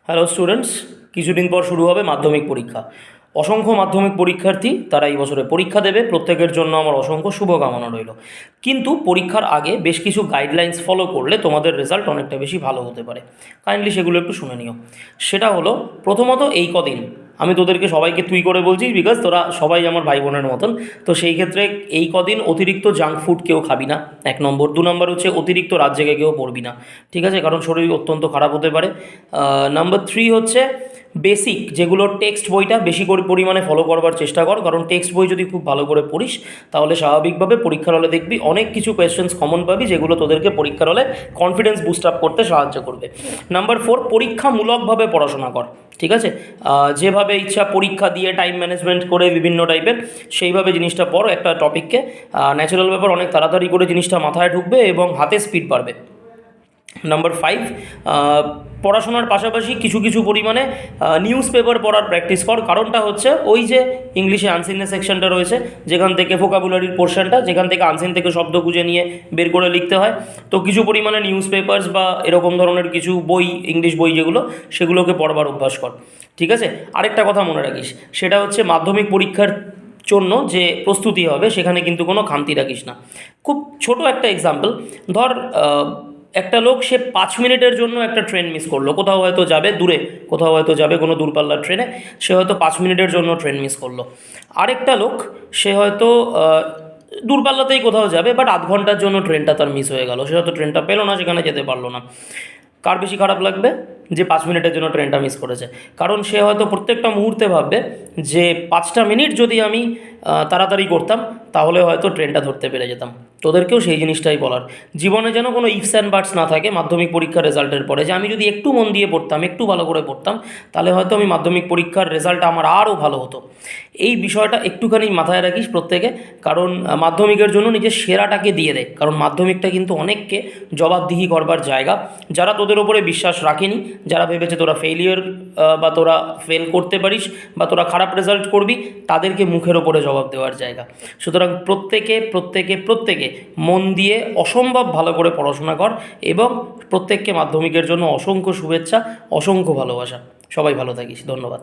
Hello students, কিছুদিন পর শুরু হবে মাধ্যমিক পরীক্ষা। অসংখ্য মাধ্যমিক পরীক্ষার্থী তারা এই বছরে পরীক্ষা দেবে, প্রত্যেকের জন্য আমার অসংখ্য শুভকামনা রইল। কিন্তু পরীক্ষার আগে বেশ কিছু গাইডলাইন্স ফলো করলে তোমাদের রেজাল্ট অনেকটা বেশি ভালো হতে পারে। কাইন্ডলি সেগুলো একটু শুনে নিও। সেটা হলো, প্রথমত এই কদিন আমি তোদেরকে সবাইকে তুই করে বলছি, বিকজ তোরা সবাই আমার ভাই বোনের মতন। তো সেই ক্ষেত্রে এই কদিন অতিরিক্ত জাঙ্ক ফুড কেউ খাবি না, 1 নম্বর। 2 নম্বর হচ্ছে অতিরিক্ত রাত জেগে কেউ পড়বি না, ঠিক আছে? কারণ শরীর অত্যন্ত খারাপ হতে পারে। নাম্বার 3 হচ্ছে বেসিক যেগুলো টেক্সট বইটা বেশি করে পরিমাণে ফলো করবার চেষ্টা কর, কারণ টেক্সট বই যদি খুব ভালো করে পড়িস তাহলে স্বাভাবিকভাবে পরীক্ষার হলে দেখবি অনেক কিছু কোয়েশ্চেন্স কমন পাবি, যেগুলো তোদেরকে পরীক্ষার হলে কনফিডেন্স বুস্ট আপ করতে সাহায্য করবে। নাম্বার 4, পরীক্ষামূলকভাবে পড়াশোনা কর, ঠিক আছে? যেভাবে ইচ্ছা পরীক্ষা দিয়ে টাইম ম্যানেজমেন্ট করে বিভিন্ন টাইপের সেইভাবে জিনিসটা পড়। একটা টপিককে ন্যাচারাল ব্যাপার, অনেক তাড়াতাড়ি করে জিনিসটা মাথায় ঢুকবে এবং হাতে স্পিড বাড়বে। নাম্বার 5, পড়াশোনার পাশাপাশি কিছু কিছু পরিমাণে নিউজ পেপার পড়ার প্র্যাকটিস কর। কারণটা হচ্ছে ওই যে ইংলিশে আনসিনের সেকশনটা রয়েছে, যেখান থেকে ভোকাবুলারির পোর্শনটা, যেখান থেকে আনসিন থেকে শব্দ খুঁজে নিয়ে বের করে লিখতে হয়। তো কিছু পরিমাণে নিউজ পেপার্স বা এরকম ধরনের কিছু বই, ইংলিশ বই যেগুলো, সেগুলোকে পড়বার অভ্যাস কর, ঠিক আছে? আরেকটা কথা মনে রাখিস, সেটা হচ্ছে মাধ্যমিক পরীক্ষার জন্য যে প্রস্তুতি হবে সেখানে কিন্তু কোনো খামতি রাখিস না। খুব ছোট একটা এক্সাম্পল ধর, একটা লোক সে 5 মিনিটের জন্য একটা ট্রেন মিস করলো, কোথাও হয়তো যাবে দূরে, কোথাও হয়তো যাবে কোনো দূরপাল্লার ট্রেনে, সে হয়তো 5 মিনিটের জন্য ট্রেন মিস করলো। আরেকটা লোক সে হয়তো দূরপাল্লাতেই কোথাও যাবে, বাট আধ ঘন্টার জন্য ট্রেনটা তার মিস হয়ে গেল, সে হয়তো ট্রেনটা পেলো না, সেখানে যেতে পারলো না। কার বেশি খারাপ লাগবে? যে 5 মিনিটের জন্য ট্রেনটা মিস করেছে। কারণ সে হয়তো প্রত্যেকটা মুহূর্তে ভাববে যে 5টা মিনিট যদি আমি তাড়াতাড়ি করতাম তাহলে হয়তো ট্রেনটা ধরতে পেরে যেতাম। তোদেরকেও সেই জিনিসটাই বলার, জীবনে যেন কোনো ইফস অ্যান্ড বাটস না থাকে মাধ্যমিক পরীক্ষার রেজাল্টের পরে, যে আমি যদি একটু মন দিয়ে পড়তাম, একটু ভালো করে পড়তাম, তাহলে হয়তো আমি মাধ্যমিক পরীক্ষার রেজাল্ট আমার আরও ভালো হতো। এই বিষয়টা একটুখানি মাথায় রাখিস প্রত্যেকে, কারণ মাধ্যমিকের জন্য নিজের সেরাটাকে দিয়ে দে, কারণ মাধ্যমিকটা কিন্তু অনেককে জবাবদিহি করবার জায়গা। যারা তোদের ওপরে বিশ্বাস রাখেনি, যারা ভেবেছে তোরা ফেলিয়ার বা তোরা ফেল করতে পারিস বা তোরা খারাপ রেজাল্ট করবি, তাদেরকে মুখের ওপরে জবাব দেওয়ার জায়গা। সুতরাং প্রত্যেকে প্রত্যেকে প্রত্যেকে মন দিয়ে অসম্ভব ভালো করে পড়াশোনা কর, এবং প্রত্যেককে মাধ্যমিকের জন্য অসংখ্য শুভেচ্ছা, অসংখ্য ভালোবাসা। সবাই ভালো থাকিস, ধন্যবাদ।